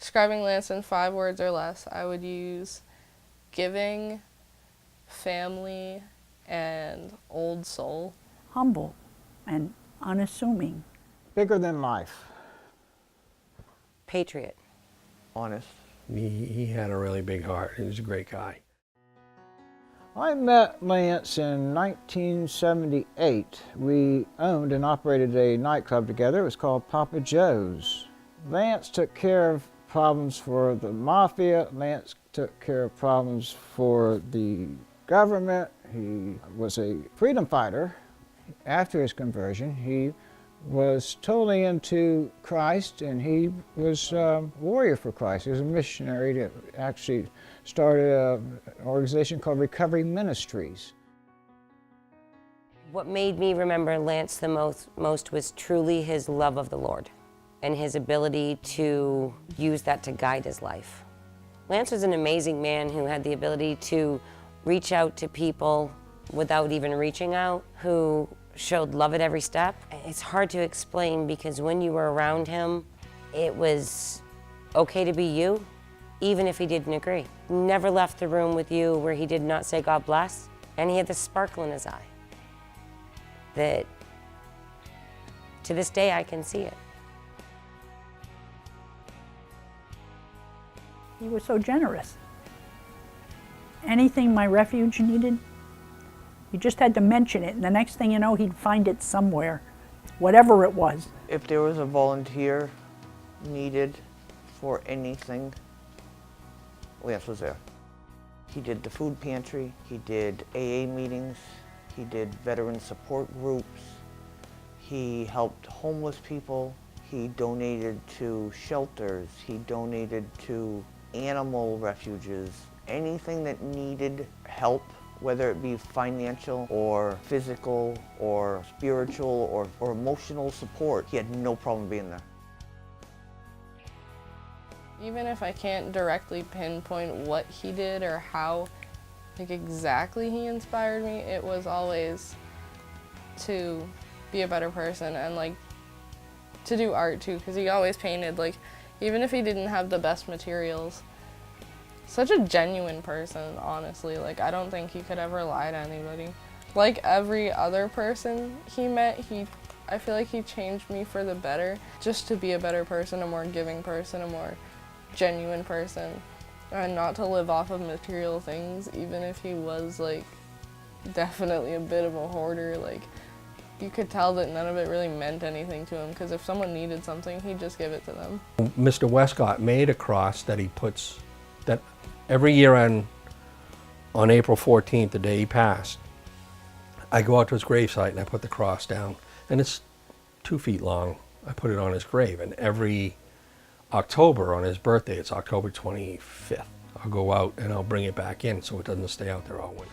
Describing Lance in 5 words or less, I would use giving, family, and old soul. Humble and unassuming. Bigger than life. Patriot. Honest. He had a really big heart. He was a great guy. I met Lance in 1978. We owned and operated a nightclub together. It was called Papa Joe's. Lance took care of problems for the mafia. Lance took care of problems for the government. He was a freedom fighter. After his conversion, he was totally into Christ, and he was a warrior for Christ. He was a missionary that actually started an organization called Recovery Ministries. What made me remember Lance the most was truly his love of the Lord and his ability to use that to guide his life. Lance was an amazing man who had the ability to reach out to people without even reaching out, who showed love at every step. It's hard to explain because when you were around him, it was okay to be you, even if he didn't agree. Never left the room with you where he did not say God bless, and he had this sparkle in his eye that to this day I can see it. He was so generous. Anything my refuge needed, you just had to mention it, and the next thing you know, he'd find it somewhere, whatever it was. If there was a volunteer needed for anything, Lance was there. He did the food pantry, he did AA meetings, he did veteran support groups, he helped homeless people, he donated to shelters, he donated to animal refuges, anything that needed help, whether it be financial or physical or spiritual or emotional support, he had no problem being there. Even if I can't directly pinpoint what he did or how exactly he inspired me, it was always to be a better person and to do art too, because he always painted, even if he didn't have the best materials. Such a genuine person, honestly. I don't think he could ever lie to anybody. Like every other person he met, I feel like he changed me for the better, just to be a better person, a more giving person, a more genuine person, and not to live off of material things, even if he was definitely a bit of a hoarder. You could tell that none of it really meant anything to him, because if someone needed something, he'd just give it to them. Mr. Westcott made a cross that he puts, that every year on April 14th, the day he passed, I go out to his gravesite and I put the cross down, and it's 2 feet long. I put it on his grave, and every October on his birthday, it's October 25th, I'll go out and I'll bring it back in so it doesn't stay out there all winter.